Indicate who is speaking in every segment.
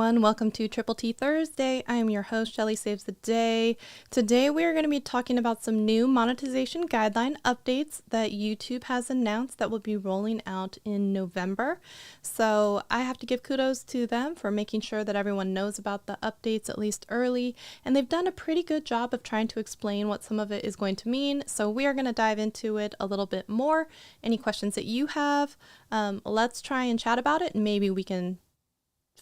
Speaker 1: everyone. Welcome to Triple T Thursday. I am your host, Shelly Saves the Day. Today we are going to be talking about some new monetization guideline updates that YouTube has announced that will be rolling out in November. So I have to give kudos to them for making sure that everyone knows about the updates at least early. And they've done a pretty good job of trying to explain what some of it is going to mean. So we are going to dive into it a little bit more. Any questions that you have, let's try and chat about it, and maybe we can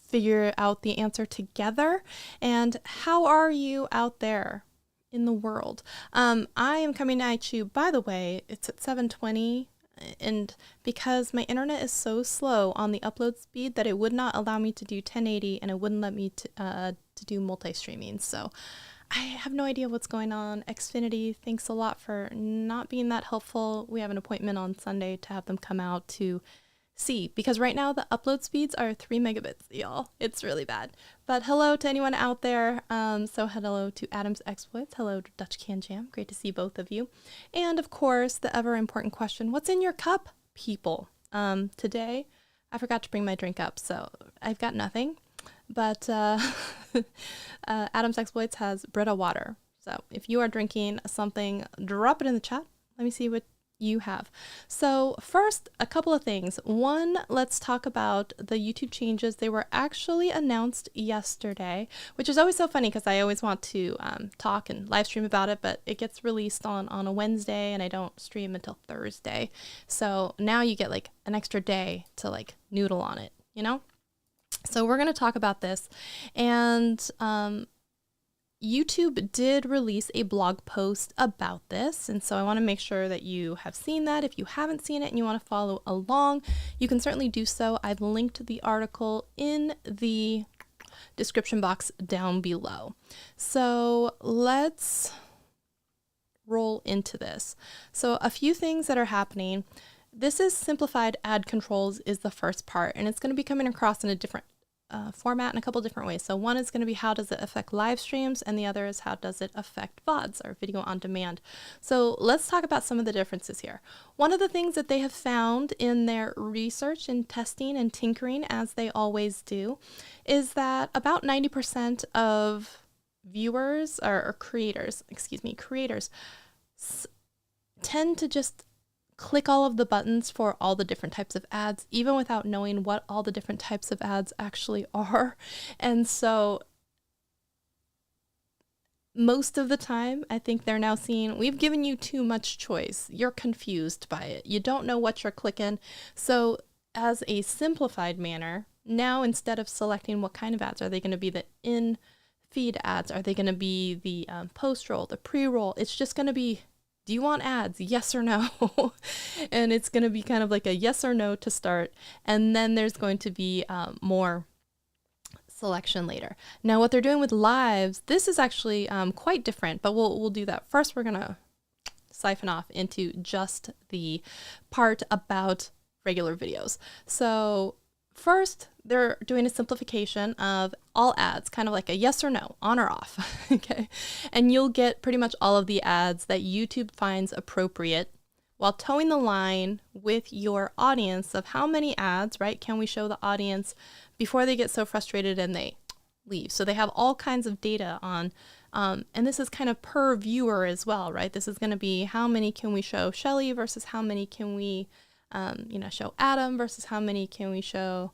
Speaker 1: figure out the answer together. And how are you out there in the world? I am coming at you, by the way, it's at 7:20, and because my internet is so slow on the upload speed that it would not allow me to do 1080 and it wouldn't let me to do multi-streaming. So I have no idea what's going on. Xfinity, thanks a lot for not being that helpful. We have an appointment on Sunday to have them come out to see, because right now the upload speeds are 3 megabits, y'all. It's really bad. But hello to anyone out there. So hello to Adam's Exploits. Hello to Dutch Can Jam. Great to see both of you. And of course, the ever important question, what's in your cup, people? Today, I forgot to bring my drink up, so I've got nothing. But Adam's Exploits has Brita water. So if you are drinking something, drop it in the chat. Let me see what you have. So first, a couple of things. One, let's talk about the YouTube changes. They were actually announced yesterday, which is always so funny because I always want to talk and live stream about it, but it gets released on a Wednesday and I don't stream until Thursday. So now you get like an extra day to like noodle on it, you know? So we're going to talk about this, and YouTube did release a blog post about this, and so I want to make sure that you have seen that. If you haven't seen it and you want to follow along, you can certainly do so. I've linked the article in the description box down below. So let's roll into this. So a few things that are happening. This is simplified ad controls is the first part, and it's going to be coming across in a different format in a couple different ways. So one is going to be how does it affect live streams, and the other is how does it affect VODs, or video on demand. So let's talk about some of the differences here. One of the things that they have found in their research and testing and tinkering, as they always do, is that about 90% of viewers or creators tend to just click all of the buttons for all the different types of ads, even without knowing what all the different types of ads actually are. And so most of the time, I think they're now seeing, we've given you too much choice. You're confused by it. You don't know what you're clicking. So as a simplified manner, now instead of selecting what kind of ads, are they going to be the in-feed ads? Are they going to be the post-roll, the pre-roll? It's just going to be, do you want ads? Yes or no? And it's going to be kind of like a yes or no to start. And then there's going to be more selection later. Now, what they're doing with lives, this is actually quite different, but we'll do that. First, we're going to siphon off into just the part about regular videos. So first, they're doing a simplification of all ads, kind of like a yes or no, on or off, okay? And you'll get pretty much all of the ads that YouTube finds appropriate while towing the line with your audience of how many ads, right, can we show the audience before they get so frustrated and they leave. So they have all kinds of data on, and this is kind of per viewer as well, right? This is going to be how many can we show Shelly versus how many can we show Adam versus how many can we show,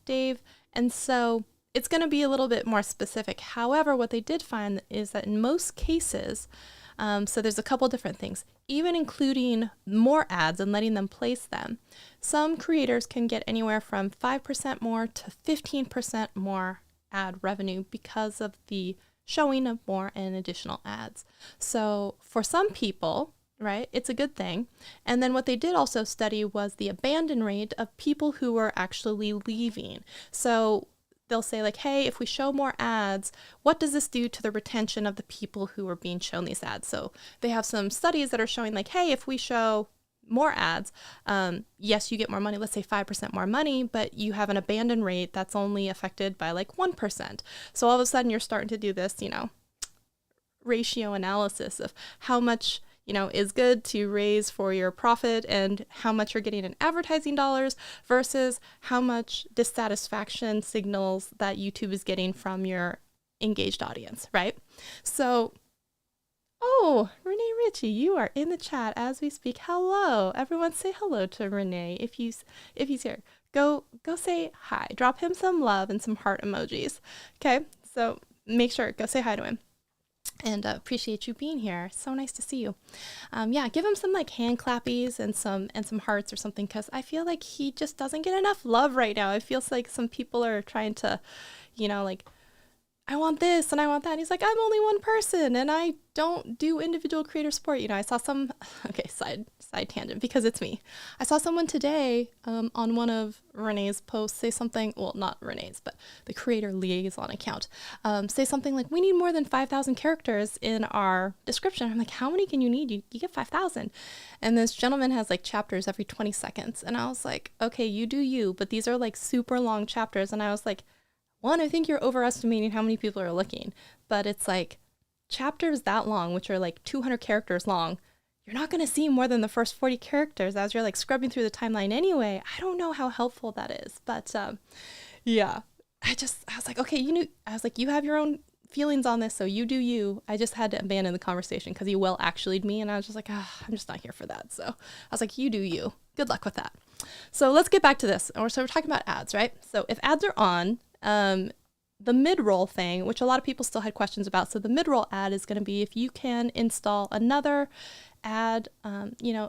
Speaker 1: Dave. And so it's going to be a little bit more specific. However, what they did find is that in most cases, so there's a couple different things, even including more ads and letting them place them, some creators can get anywhere from 5% more to 15% more ad revenue because of the showing of more and additional ads. So for some people, right, it's a good thing. And then what they did also study was the abandon rate of people who were actually leaving. So they'll say like, hey, if we show more ads, what does this do to the retention of the people who are being shown these ads? So they have some studies that are showing like, hey, if we show more ads, yes, you get more money, let's say 5% more money, but you have an abandon rate that's only affected by like 1%. So all of a sudden you're starting to do this, ratio analysis of how much is good to raise for your profit and how much you're getting in advertising dollars versus how much dissatisfaction signals that YouTube is getting from your engaged audience, right? So, oh, Renee Ritchie, you are in the chat as we speak. Hello. Everyone say hello to Renee if he's here. Go say hi. Drop him some love and some heart emojis. Okay? So, make sure go say hi to him. And appreciate you being here. So nice to see you. Yeah, give him some like hand clappies and some hearts or something, because I feel like he just doesn't get enough love right now. It feels like some people are trying to, like, I want this and I want that. And he's like, I'm only one person and I don't do individual creator support. I saw okay, side tangent because it's me. I saw someone today on one of Renee's posts say something, well, not Renee's, but the creator liaison account, say something like, we need more than 5,000 characters in our description. I'm like, how many can you need? You get 5,000. And this gentleman has like chapters every 20 seconds. And I was like, okay, you do you, but these are like super long chapters. And I was like, one, I think you're overestimating how many people are looking, but it's like chapters that long, which are like 200 characters long, you're not going to see more than the first 40 characters as you're like scrubbing through the timeline anyway. I don't know how helpful that is, but yeah, I was like, okay, you have your own feelings on this, so you do you. I just had to abandon the conversation because he well actually'd me, and I was just like, I'm just not here for that. So I was like, you do you. Good luck with that. So let's get back to this. So we're talking about ads, right? So if ads are on, the mid-roll thing, which a lot of people still had questions about. So the mid-roll ad is going to be if you can install another ad,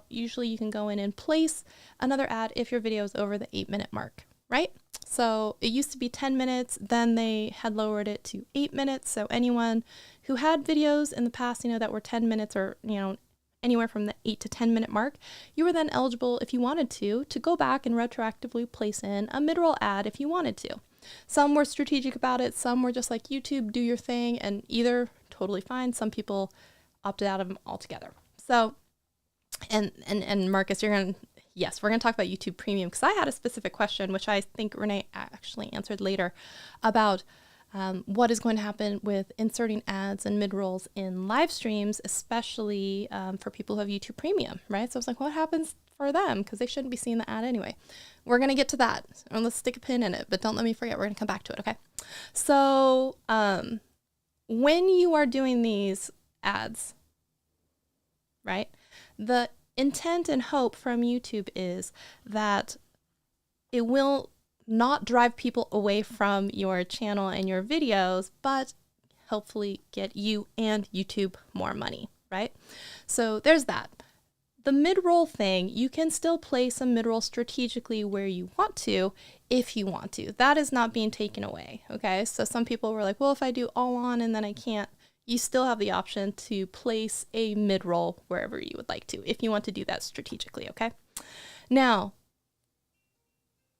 Speaker 1: usually you can go in and place another ad if your video is over the 8-minute mark, right? So it used to be 10 minutes, then they had lowered it to 8 minutes. So anyone who had videos in the past, that were 10 minutes or, anywhere from the 8 to 10 minute mark, you were then eligible, if you wanted to go back and retroactively place in a mid-roll ad if you wanted to. Some were strategic about it. Some were just like, YouTube, do your thing, and either totally fine. Some people opted out of them altogether. So, and Marcus, we're going to talk about YouTube Premium, because I had a specific question, which I think Renee actually answered later, about what is going to happen with inserting ads and mid-rolls in live streams, especially for people who have YouTube Premium, right? So I was like, what happens for them? Because they shouldn't be seeing the ad anyway. We're going to get to that, and let's stick a pin in it, but don't let me forget. We're going to come back to it, okay? So when you are doing these ads, right, the intent and hope from YouTube is that it will not drive people away from your channel and your videos, but hopefully get you and YouTube more money, right? So there's that. The mid-roll thing, you can still place a mid-roll strategically where you want to, if you want to. That is not being taken away, okay? So some people were like, well, if I do all on and then I can't, you still have the option to place a mid-roll wherever you would like to, if you want to do that strategically, okay? Now,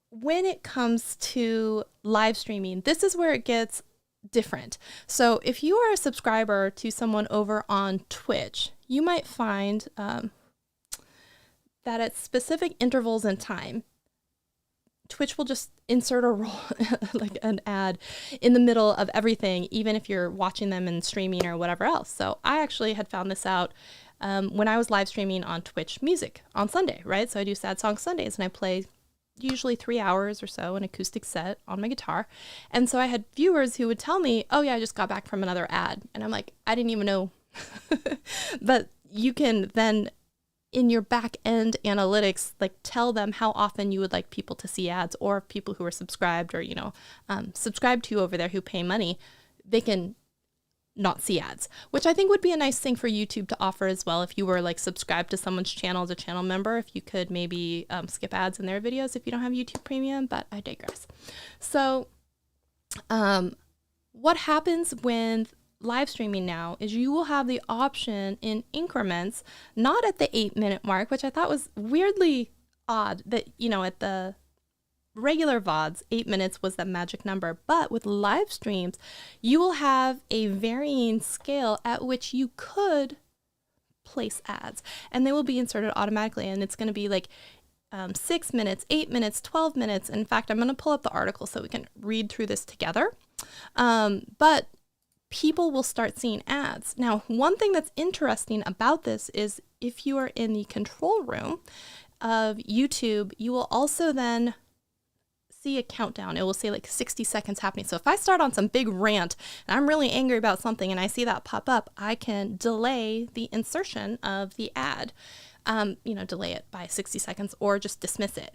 Speaker 1: when it comes to live streaming, this is where it gets different. So if you are a subscriber to someone over on Twitch, you might find that at specific intervals in time, Twitch will just insert a roll, like an ad in the middle of everything, even if you're watching them and streaming or whatever else. So I actually had found this out when I was live streaming on Twitch Music on Sunday, right? So I do Sad Song Sundays, and I play usually 3 hours or so an acoustic set on my guitar. And so I had viewers who would tell me, oh yeah, I just got back from another ad. And I'm like, I didn't even know. But you can then, in your back end analytics, like tell them how often you would like people to see ads, or people who are subscribed or, subscribed to you over there who pay money, they can not see ads, which I think would be a nice thing for YouTube to offer as well. If you were like subscribed to someone's channel as a channel member, if you could maybe skip ads in their videos if you don't have YouTube Premium, but I digress. So what happens when live streaming now is you will have the option in increments, not at the 8-minute mark, which I thought was weirdly odd that, at the regular VODs, 8 minutes was the magic number. But with live streams, you will have a varying scale at which you could place ads, and they will be inserted automatically. And it's going to be like 6 minutes, 8 minutes, 12 minutes. In fact, I'm going to pull up the article so we can read through this together. But people will start seeing ads. Now, one thing that's interesting about this is if you are in the control room of YouTube, you will also then see a countdown. It will say like 60 seconds happening. So if I start on some big rant and I'm really angry about something and I see that pop up, I can delay the insertion of the ad, delay it by 60 seconds or just dismiss it.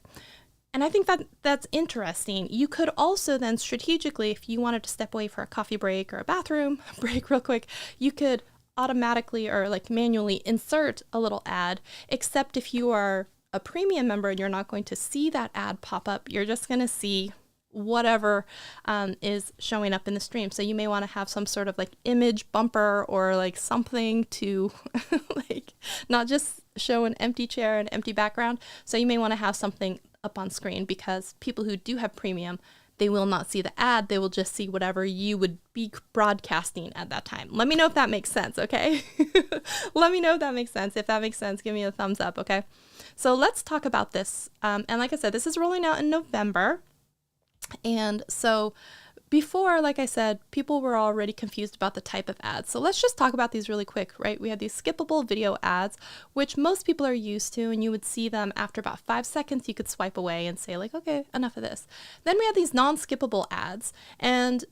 Speaker 1: And I think that that's interesting. You could also then strategically, if you wanted to step away for a coffee break or a bathroom break real quick, you could automatically or like manually insert a little ad, except if you are a premium member and you're not going to see that ad pop up, you're just going to see whatever is showing up in the stream. So you may want to have some sort of like image bumper or like something to like not just show an empty chair and empty background. So you may want to have something up on screen, because people who do have premium, they will not see the ad. They will just see whatever you would be broadcasting at that time. Let me know if that makes sense, okay? Let me know if that makes sense. If that makes sense, give me a thumbs up, okay? So let's talk about this. And like I said, this is rolling out in November. And so before, like I said, people were already confused about the type of ads. So let's just talk about these really quick, right? We have these skippable video ads, which most people are used to, and you would see them after about 5 seconds. You could swipe away and say like, okay, enough of this. Then we have these non-skippable ads. And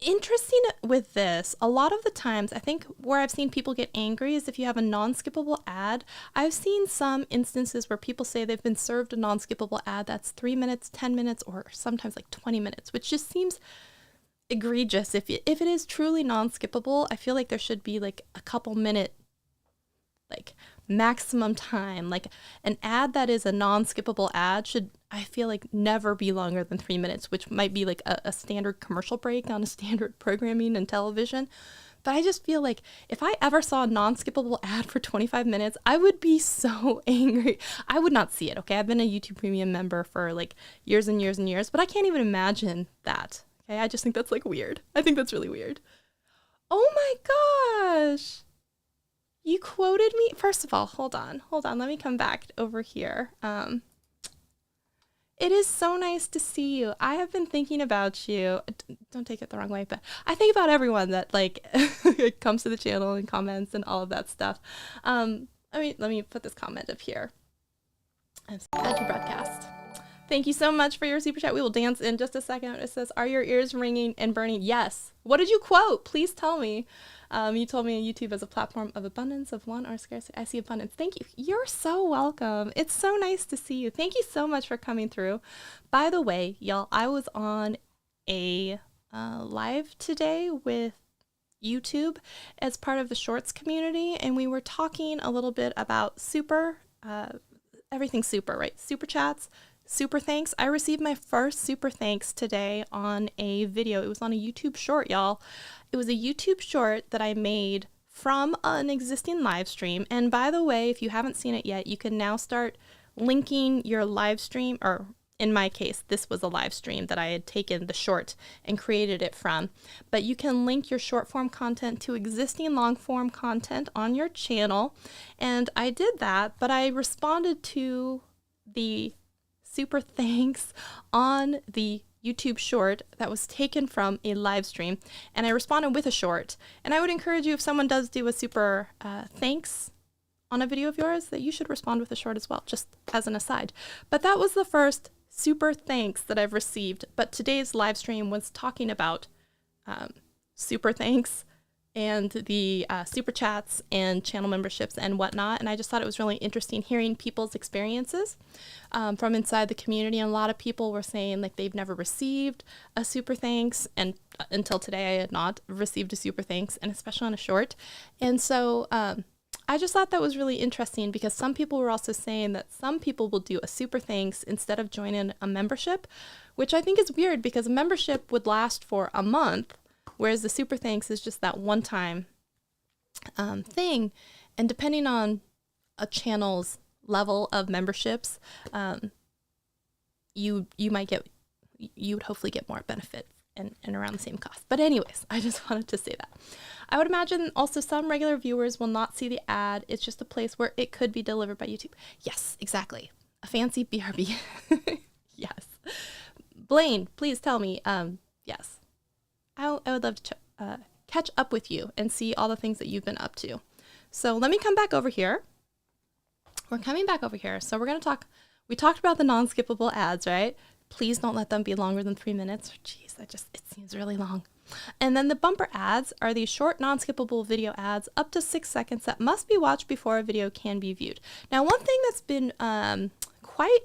Speaker 1: interesting with this, a lot of the times, I think where I've seen people get angry is if you have a non-skippable ad. I've seen some instances where people say they've been served a non-skippable ad that's 3 minutes, 10 minutes, or sometimes like 20 minutes, which just seems egregious. If it is truly non-skippable, I feel like there should be like a couple minute like maximum time. Like an ad that is a non-skippable ad should, I feel like, never be longer than 3 minutes, which might be like a standard commercial break on a standard programming and television. But I just feel like if I ever saw a non-skippable ad for 25 minutes, I would be so angry. I would not see it, okay? I've been a YouTube Premium member for like years and years and years, but I can't even imagine that, okay? I just think that's like weird. I think that's really weird. Oh my gosh. You quoted me. First of all, hold on. Let me come back over here. It is so nice to see you. I have been thinking about you. Don't take it the wrong way, but I think about everyone that like comes to the channel and comments and all of that stuff. Let me put this comment up here. Thank you, broadcast. Thank you so much for your super chat. We will dance in just a second. It says, "Are your ears ringing and burning?" Yes. What did you quote? Please tell me. You told me YouTube as a platform of abundance, of want or scarcity. I see abundance. Thank you. You're so welcome. It's so nice to see you. Thank you so much for coming through. By the way, y'all, I was on a live today with YouTube as part of the Shorts community, and we were talking a little bit about everything super, right? Super chats, super thanks. I received my first super thanks today on a video. It was on a YouTube short, y'all. It was a YouTube short that I made from an existing live stream. And by the way, if you haven't seen it yet, you can now start linking your live stream, or in my case, this was a live stream that I had taken the short and created it from. But you can link your short form content to existing long form content on your channel. And I did that, but I responded to the super thanks on the YouTube short that was taken from a live stream, and I responded with a short. And I would encourage you, if someone does do a super thanks on a video of yours, that you should respond with a short as well, just as an aside. But that was the first super thanks that I've received. But today's live stream was talking about super thanks and the super chats and channel memberships and whatnot. And I just thought it was really interesting hearing people's experiences from inside the community. And a lot of people were saying like they've never received a super thanks, and until today I had not received a super thanks, and especially on a short. And so I just thought that was really interesting, because some people were also saying that some people will do a super thanks instead of joining a membership, which I think is weird, because a membership would last for a month, whereas the super thanks is just that one-time thing. And depending on a channel's level of memberships, you would hopefully get more benefit and around the same cost. But anyways, I just wanted to say that. I would imagine also some regular viewers will not see the ad. It's just a place where it could be delivered by YouTube. Yes, exactly. A fancy BRB. Yes. Blaine, please tell me. Yes. I would love to catch up with you and see all the things that you've been up to. So let me come back over here. We're coming back over here. So we're going to talk, we talked about the non-skippable ads, right? Please don't let them be longer than 3 minutes. Jeez, it seems really long. And then the bumper ads are these short non-skippable video ads up to 6 seconds that must be watched before a video can be viewed. Now, one thing that's been quite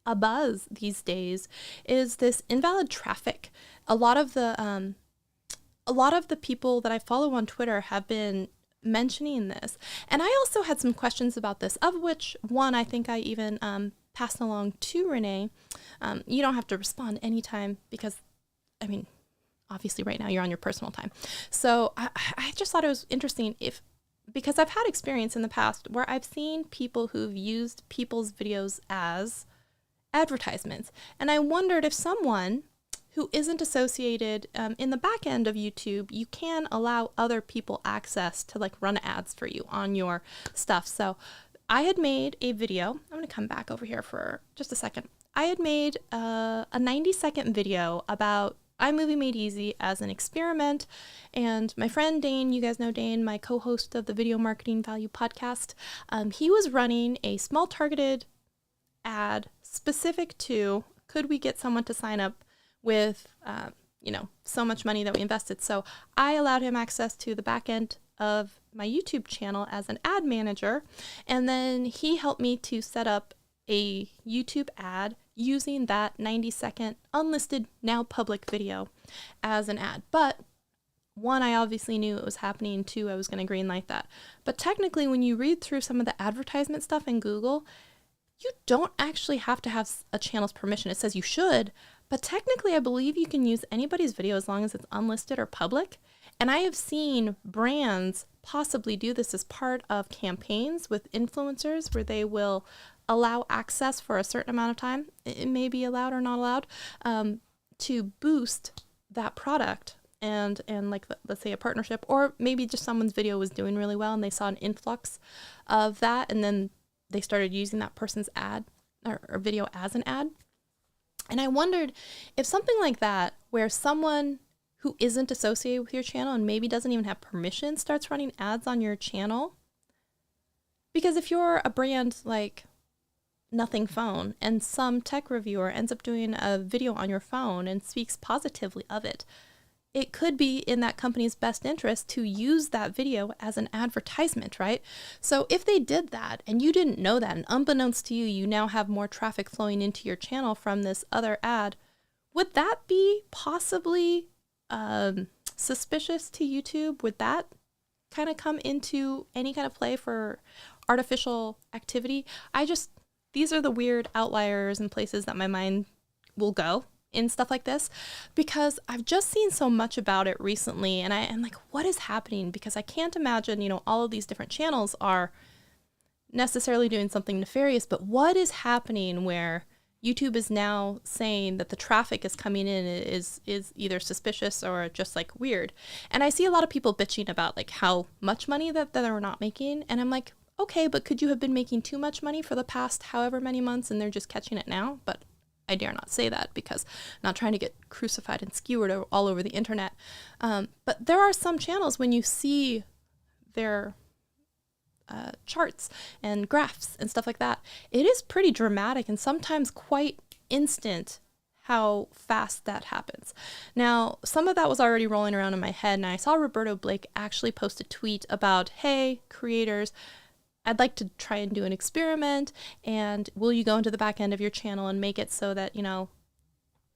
Speaker 1: a buzz these days is this invalid traffic. A lot of the people that I follow on Twitter have been mentioning this. And I also had some questions about this, of which one I think I even passed along to Renee. You don't have to respond anytime because, I mean, obviously right now you're on your personal time. So I just thought it was interesting because I've had experience in the past where I've seen people who've used people's videos as advertisements. And I wondered if someone who isn't associated in the back end of YouTube, you can allow other people access to like run ads for you on your stuff. So I had made a video. I'm going to come back over here for just a second. I had made a 90-second video about iMovie Made Easy as an experiment. And my friend Dane, you guys know Dane, my co-host of the Video Marketing Value podcast, he was running a small targeted ad specific to, could we get someone to sign up with, so much money that we invested. So I allowed him access to the back end of my YouTube channel as an ad manager. And then he helped me to set up a YouTube ad using that 90-second unlisted, now public video as an ad. But one, I obviously knew it was happening. Two, I was going to greenlight that. But technically, when you read through some of the advertisement stuff in Google, you don't actually have to have a channel's permission. It says you should, but technically I believe you can use anybody's video as long as it's unlisted or public. And I have seen brands possibly do this as part of campaigns with influencers where they will allow access for a certain amount of time. It may be allowed or not allowed to boost that product. And like, let's say a partnership, or maybe just someone's video was doing really well and they saw an influx of that. And then they started using that person's ad or video as an ad. And I wondered if something like that, where someone who isn't associated with your channel and maybe doesn't even have permission starts running ads on your channel. Because if you're a brand like Nothing Phone and some tech reviewer ends up doing a video on your phone and speaks positively of it, it could be in that company's best interest to use that video as an advertisement, right? So if they did that and you didn't know that, and unbeknownst to you, you now have more traffic flowing into your channel from this other ad, would that be possibly suspicious to YouTube? Would that kind of come into any kind of play for artificial activity? These are the weird outliers and places that my mind will go in stuff like this, because I've just seen so much about it recently, and I'm like, what is happening? Because I can't imagine, all of these different channels are necessarily doing something nefarious, but what is happening where YouTube is now saying that the traffic is coming in is either suspicious or just like weird. And I see a lot of people bitching about like how much money that they're not making, and I'm like, okay, but could you have been making too much money for the past however many months and they're just catching it now? But I dare not say that because I'm not trying to get crucified and skewered all over the internet. But there are some channels when you see their charts and graphs and stuff like that, it is pretty dramatic and sometimes quite instant how fast that happens. Now, some of that was already rolling around in my head, and I saw Roberto Blake actually post a tweet about, hey, creators, I'd like to try and do an experiment, and will you go into the back end of your channel and make it so that,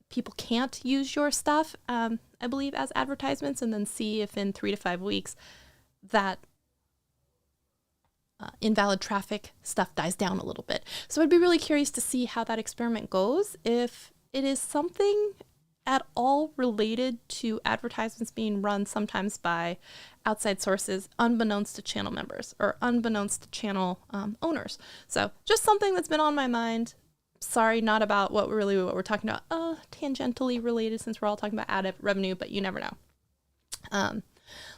Speaker 1: people can't use your stuff, I believe, as advertisements, and then see if in 3 to 5 weeks that invalid traffic stuff dies down a little bit. So I'd be really curious to see how that experiment goes, if it is something at all related to advertisements being run sometimes by outside sources, unbeknownst to channel members or unbeknownst to channel owners. So just something that's been on my mind. Sorry, not about what we're talking about, tangentially related since we're all talking about ad revenue, but you never know.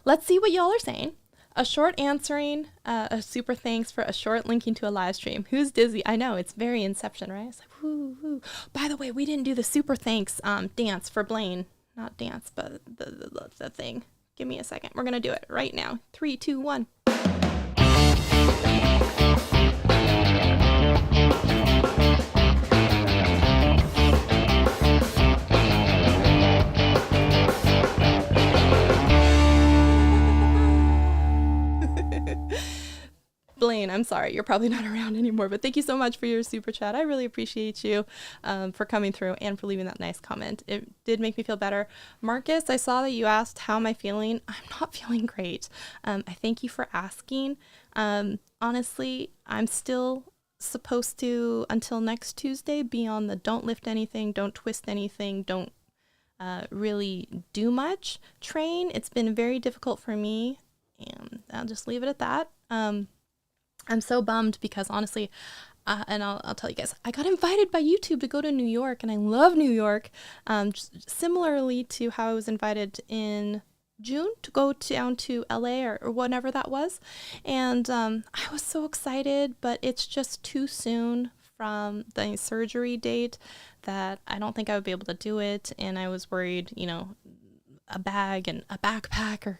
Speaker 1: Let's see what y'all are saying. A short answering, a super thanks for a short linking to a live stream. Who's dizzy? I know, it's very Inception, right? It's like, woo, woo. By the way, we didn't do the super thanks dance for Blaine. Not dance, but the thing. Give me a second. We're going to do it right now. 3, 2, 1. Blaine, I'm sorry, you're probably not around anymore, but thank you so much for your super chat. I really appreciate you for coming through and for leaving that nice comment. It did make me feel better. Marcus, I saw that you asked, how am I feeling? I'm not feeling great. I thank you for asking. Honestly, I'm still supposed to, until next Tuesday, be on the don't lift anything, don't twist anything, don't really do much train. It's been very difficult for me, and I'll just leave it at that. I'm so bummed because honestly, and I'll tell you guys, I got invited by YouTube to go to New York, and I love New York. Just similarly to how I was invited in June to go down to LA or whatever that was. And I was so excited, but it's just too soon from the surgery date that I don't think I would be able to do it. And I was worried, a bag and a backpack, or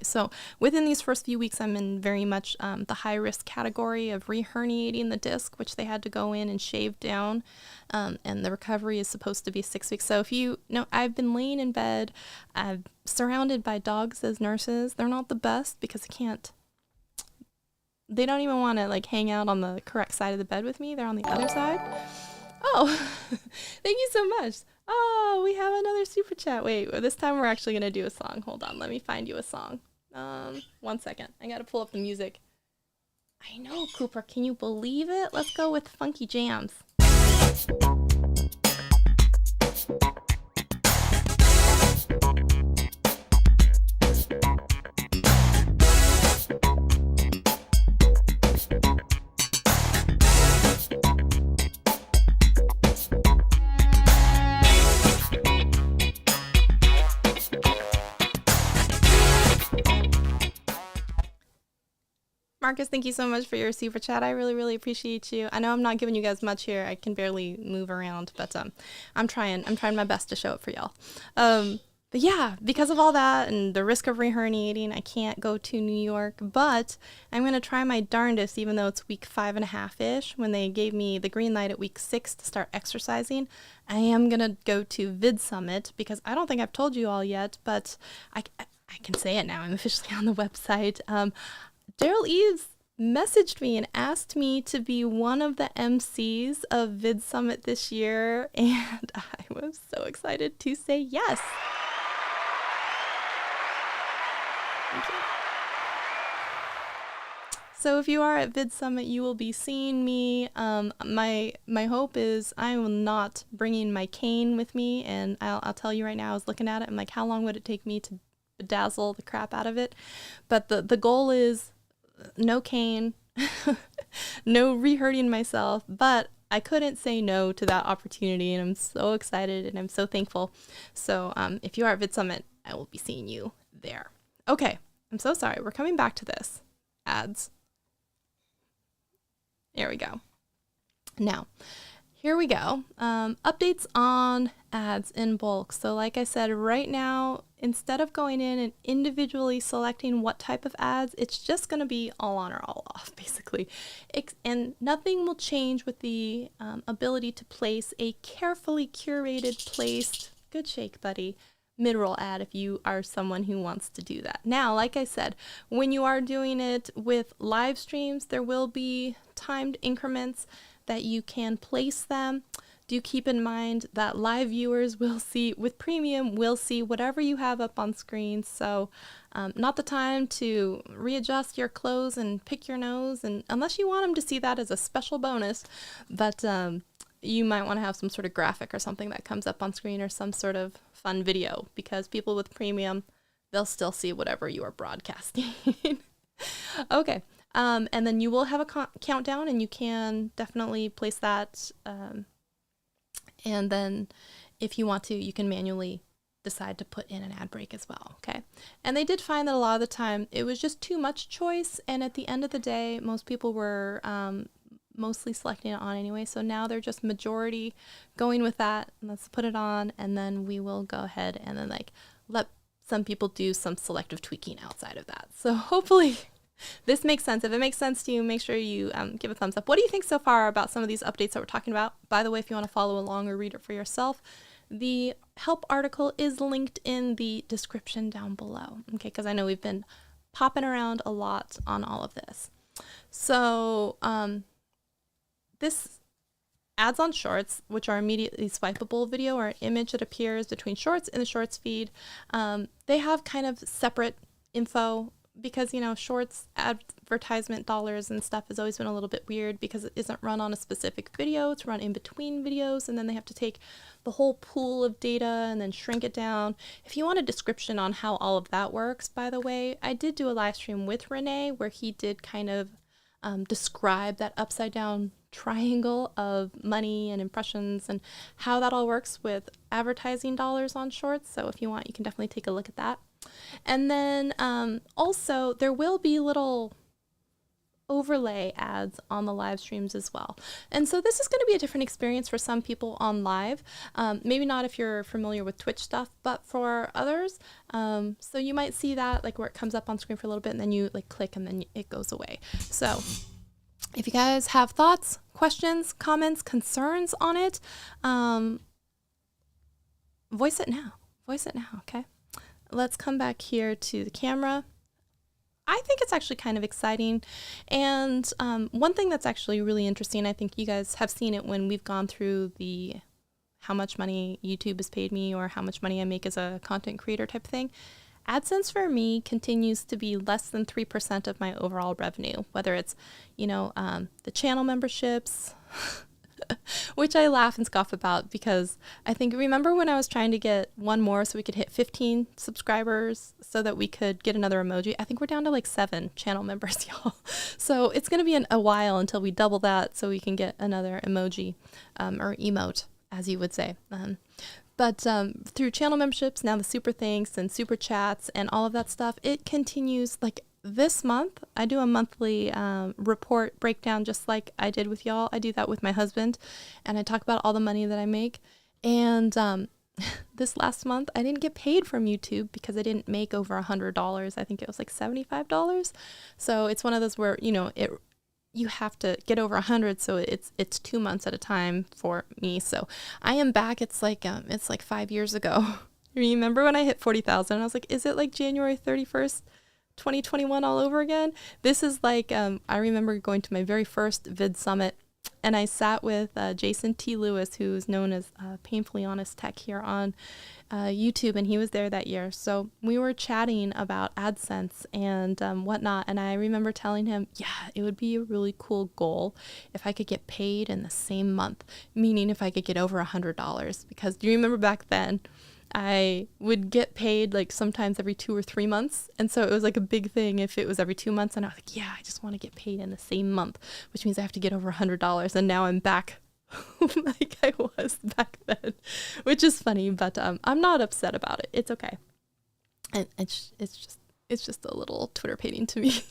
Speaker 1: so within these first few weeks, I'm in very much the high risk category of re-herniating the disc, which they had to go in and shave down, and the recovery is supposed to be 6 weeks. So if you know, I've been laying in bed, I'm surrounded by dogs as nurses. They're not the best because they don't even want to like hang out on the correct side of the bed with me. They're on the other side. Oh, thank you so much. Oh, we have another super chat. Wait, this time we're actually going to do a song. Hold on. Let me find you a song. 1 second. I got to pull up the music. I know, Cooper. Can you believe it? Let's go with Funky Jams. Marcus, thank you so much for your super chat. I really, really appreciate you. I know I'm not giving you guys much here. I can barely move around, but I'm trying my best to show up for y'all. But yeah, because of all that and the risk of re-herniating, I can't go to New York, but I'm going to try my darndest, even though it's week 5.5-ish, when they gave me the green light at week 6 to start exercising. I am going to go to Vid Summit because I don't think I've told you all yet, but I can say it now. I'm officially on the website. Daryl Eves messaged me and asked me to be one of the MCs of Vid Summit this year, and I was so excited to say yes. Thank you. So if you are at Vid Summit, you will be seeing me. My hope is I will not bringing my cane with me, and I'll tell you right now, I was looking at it, I'm like, how long would it take me to bedazzle the crap out of it? But the goal is no cane, no re-hurting myself, but I couldn't say no to that opportunity, and I'm so excited and I'm so thankful. So if you are at Vid Summit, I will be seeing you there. Okay, I'm so sorry. We're coming back to this. Ads. There we go. Now, here we go. Updates on ads in bulk. So like I said, right now, instead of going in and individually selecting what type of ads, it's just going to be all on or all off, basically. And nothing will change with the ability to place a carefully curated, placed, good shake, buddy, mid-roll ad if you are someone who wants to do that. Now, like I said, when you are doing it with live streams, there will be timed increments that you can place them. Do keep in mind that live viewers will see, with premium, will see whatever you have up on screen. So not the time to readjust your clothes and pick your nose, and unless you want them to see that as a special bonus, but you might want to have some sort of graphic or something that comes up on screen, or some sort of fun video, because people with premium, they'll still see whatever you are broadcasting. Okay. And then you will have a countdown, and you can definitely place that. And then if you want to, you can manually decide to put in an ad break as well. Okay. And they did find that a lot of the time it was just too much choice. And at the end of the day, most people were mostly selecting it on anyway. So now they're just majority going with that. Let's put it on, and then we will go ahead and then like let some people do some selective tweaking outside of that. So hopefully this makes sense. If it makes sense to you, make sure you give a thumbs up. What do you think so far about some of these updates that we're talking about? By the way, if you want to follow along or read it for yourself, the help article is linked in the description down below, okay? Because I know we've been popping around a lot on all of this. So this ads on shorts, which are immediately swipeable video or an image that appears between shorts in the shorts feed, they have kind of separate info because, you know, shorts advertisement dollars and stuff has always been a little bit weird because it isn't run on a specific video. It's run in between videos, and then they have to take the whole pool of data and then shrink it down. If you want a description on how all of that works, by the way, I did do a live stream with Renee where he did kind of describe that upside down triangle of money and impressions and how that all works with advertising dollars on shorts. So if you want, you can definitely take a look at that. And then also there will be little overlay ads on the live streams as well. And so this is going to be a different experience for some people on live. Maybe not if you're familiar with Twitch stuff, but for others. So you might see that like where it comes up on screen for a little bit and then you like click and then it goes away. So if you guys have thoughts, questions, comments, concerns on it, voice it now. Voice it now, okay? Let's come back here to the camera. I think it's actually kind of exciting. And one thing that's actually really interesting, I think you guys have seen it when we've gone through the how much money YouTube has paid me or how much money I make as a content creator type thing. AdSense for me continues to be less than 3% of my overall revenue, whether it's, you know, the channel memberships, which I laugh and scoff about because I think, remember when I was trying to get one more so we could hit 15 subscribers so that we could get another emoji? I think we're down to like 7 channel members, y'all. So it's going to be a while until we double that so we can get another emoji or emote, as you would say. But through channel memberships, now the super thanks and super chats and all of that stuff, it continues. Like this month, I do a monthly report breakdown just like I did with y'all. I do that with my husband, and I talk about all the money that I make. And this last month, I didn't get paid from YouTube because I didn't make over $100. I think it was like $75. So it's one of those where, you know, you have to get over 100, so it's 2 months at a time for me. So I am back. It's like 5 years ago. Remember when I hit 40,000? I was like, is it like January 31st, 2021 all over again? This is like I remember going to my very first vid summit, and I sat with Jason T. Lewis, who's known as Painfully Honest Tech here on YouTube, and he was there that year. So we were chatting about AdSense and whatnot, and I remember telling him, yeah, it would be a really cool goal if I could get paid in the same month, meaning if I could get over $100, because do you remember back then I would get paid like sometimes every 2 or 3 months, and so it was like a big thing if it was every 2 months, and I was like, yeah, I just want to get paid in the same month, which means I have to get over $100, and now I'm back like I was back then, which is funny, but I'm not upset about it. It's okay. And it's just a little Twitter painting to me,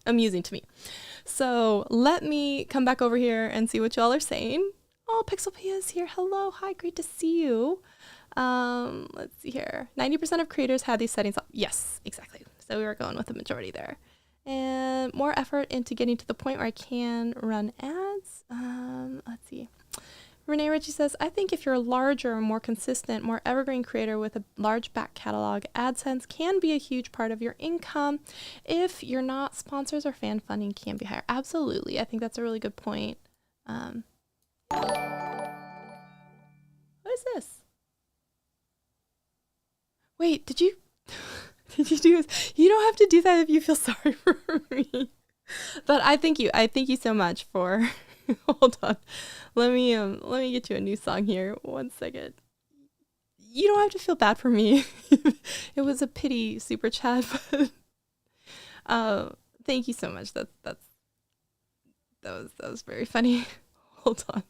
Speaker 1: amusing to me. So let me come back over here and see what y'all are saying. Oh, Pixelpia is here. Hello. Hi. Great to see you. Let's see here. 90% of creators had these settings up. Yes, exactly. So we were going with the majority there. And more effort into getting to the point where I can run ads. Let's see. Renee Ritchie says, I think if you're a larger, more consistent, more evergreen creator with a large back catalog, AdSense can be a huge part of your income. If you're not, sponsors or fan funding can be higher. Absolutely. I think that's a really good point. What is this? Wait, did you do this? You don't have to do that if you feel sorry for me. But I thank you. I thank you so much for hold on. Let me get you a new song here. 1 second. You don't have to feel bad for me. It was a pity super chat, but thank you so much. That was very funny. Hold on.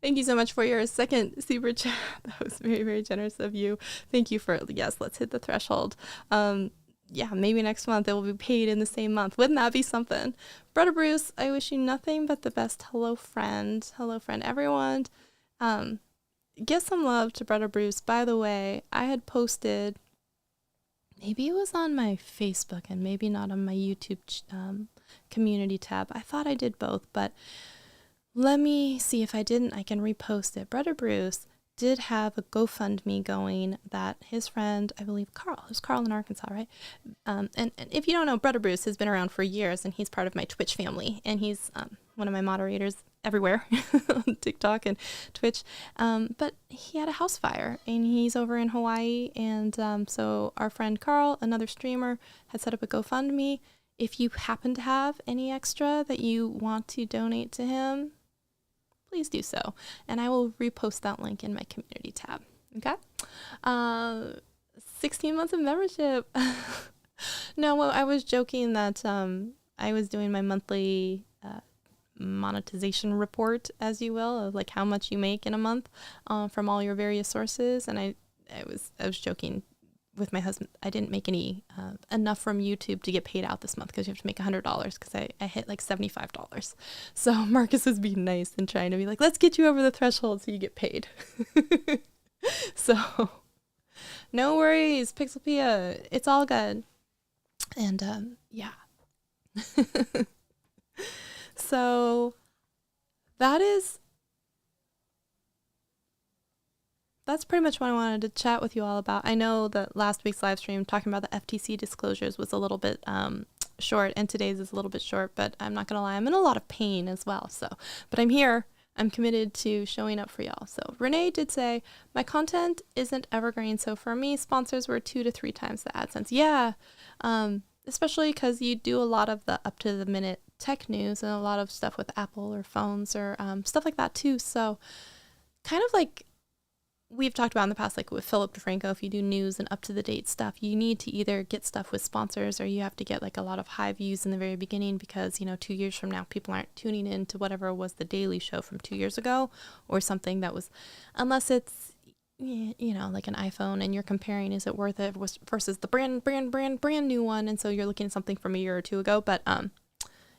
Speaker 1: Thank you so much for your second super chat. That was very, very generous of you. Thank you for, yes, let's hit the threshold. Yeah, maybe next month it will be paid in the same month. Wouldn't that be something? Brother Bruce, I wish you nothing but the best. Hello, friend. Hello, friend. Everyone, give some love to Brother Bruce. By the way, I had posted, maybe it was on my Facebook and maybe not on my YouTube community tab. I thought I did both, but let me see. If I didn't, I can repost it. Brother Bruce did have a GoFundMe going that his friend, I believe Carl, it was Carl in Arkansas, right? And if you don't know, Brother Bruce has been around for years, and he's part of my Twitch family, and he's one of my moderators everywhere on TikTok and Twitch. But he had a house fire, and he's over in Hawaii, and so our friend Carl, another streamer, had set up a GoFundMe. If you happen to have any extra that you want to donate to him, please do so, and I will repost that link in my community tab. Okay. 16 months of membership. No, well, I was joking that I was doing my monthly monetization report, as you will, of like how much you make in a month from all your various sources, and I was joking with my husband. I didn't make any enough from YouTube to get paid out this month, because you have to make $100, because I hit like $75. So Marcus was being nice and trying to be like, let's get you over the threshold so you get paid. So no worries, Pixelpia, it's all good. And yeah. So that's pretty much what I wanted to chat with you all about. I know that last week's live stream talking about the FTC disclosures was a little bit short, and today's is a little bit short, but I'm not going to lie, I'm in a lot of pain as well. But I'm here. I'm committed to showing up for y'all. So Renee did say, my content isn't evergreen, so for me, sponsors were 2 to 3 times the AdSense. Yeah, especially because you do a lot of the up-to-the-minute tech news and a lot of stuff with Apple or phones or stuff like that too. So kind of like we've talked about in the past, like with Philip DeFranco, if you do news and up-to-the-date stuff, you need to either get stuff with sponsors, or you have to get like a lot of high views in the very beginning, because 2 years from now, people aren't tuning in to whatever was the Daily Show from 2 years ago, or something that was, unless it's like an iPhone and you're comparing, is it worth it versus the brand new one, and so you're looking at something from a year or two ago. But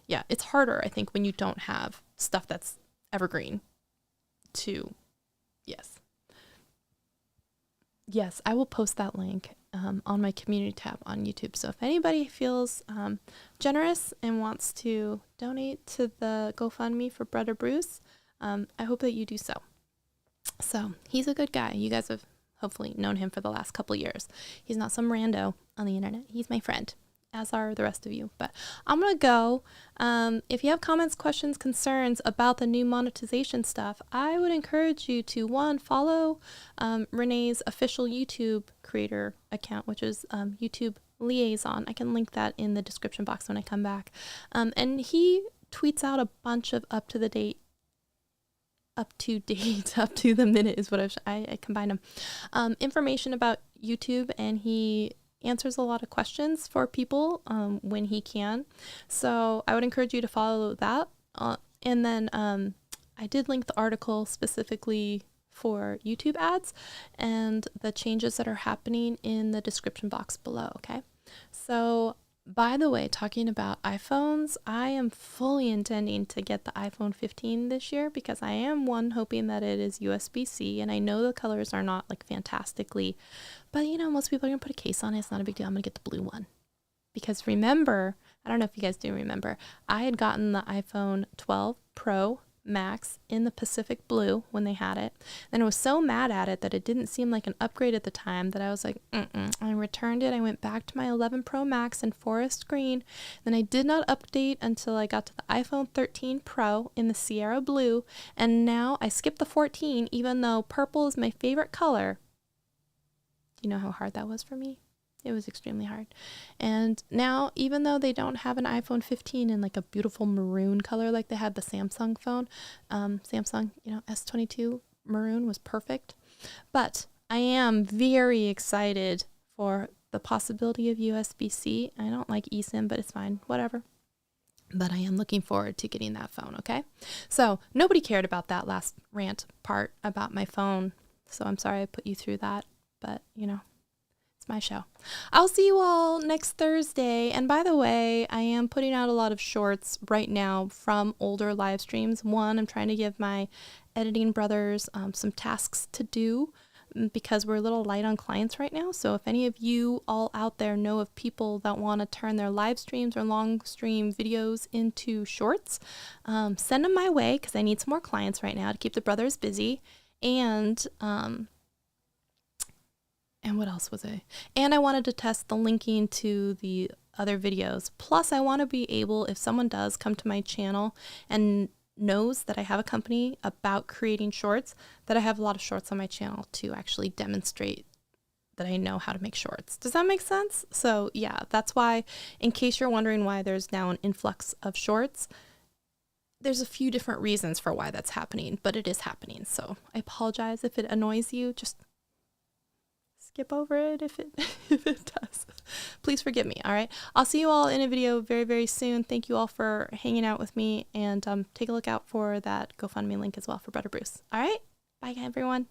Speaker 1: yeah, it's harder, I think, when you don't have stuff that's evergreen to, Yes, I will post that link on my community tab on YouTube. So if anybody feels generous and wants to donate to the GoFundMe for Brother Bruce, I hope that you do so. So he's a good guy. You guys have hopefully known him for the last couple years. He's not some rando on the internet. He's my friend, as are the rest of you. But I'm going to go. If you have comments, questions, concerns about the new monetization stuff, I would encourage you to, one, follow Renee's official YouTube creator account, which is YouTube Liaison. I can link that in the description box when I come back. And he tweets out a bunch of up to the minute is what I combine them. Information about YouTube, and he answers a lot of questions for people when he can. So I would encourage you to follow that. And then I did link the article specifically for YouTube ads and the changes that are happening in the description box below. Okay. So by the way, talking about iPhones, I am fully intending to get the iPhone 15 this year, because I am hoping that it is USB-C, and I know the colors are not like fantastically, but most people are going to put a case on it. It's not a big deal. I'm going to get the blue one, because remember, I don't know if you guys do remember, I had gotten the iPhone 12 Pro Max in the Pacific Blue when they had it. And I was so mad at it that it didn't seem like an upgrade at the time that I was like, I returned it. I went back to my 11 Pro Max in forest green. Then I did not update until I got to the iPhone 13 Pro in the Sierra Blue. And now I skipped the 14, even though purple is my favorite color. Do you know how hard that was for me? It was extremely hard. And now, even though they don't have an iPhone 15 in like a beautiful maroon color like they had the Samsung phone, Samsung, S22 maroon was perfect. But I am very excited for the possibility of USB-C. I don't like eSIM, but it's fine. Whatever. But I am looking forward to getting that phone, okay? So nobody cared about that last rant part about my phone. So I'm sorry I put you through that. But, you know, it's my show. I'll see you all next Thursday. And by the way, I am putting out a lot of shorts right now from older live streams. One, I'm trying to give my editing brothers some tasks to do, because we're a little light on clients right now. So if any of you all out there know of people that want to turn their live streams or long stream videos into shorts, send them my way, because I need some more clients right now to keep the brothers busy. And what else was I? And I wanted to test the linking to the other videos. Plus, I want to be able, if someone does come to my channel and knows that I have a company about creating shorts, that I have a lot of shorts on my channel to actually demonstrate that I know how to make shorts. Does that make sense? So yeah, that's why, in case you're wondering why there's now an influx of shorts, there's a few different reasons for why that's happening, but it is happening. So I apologize if it annoys you. Just skip over it if it if it does. Please forgive me. All right. I'll see you all in a video very, very soon. Thank you all for hanging out with me, and take a look out for that GoFundMe link as well for Brother Bruce. All right. Bye, everyone.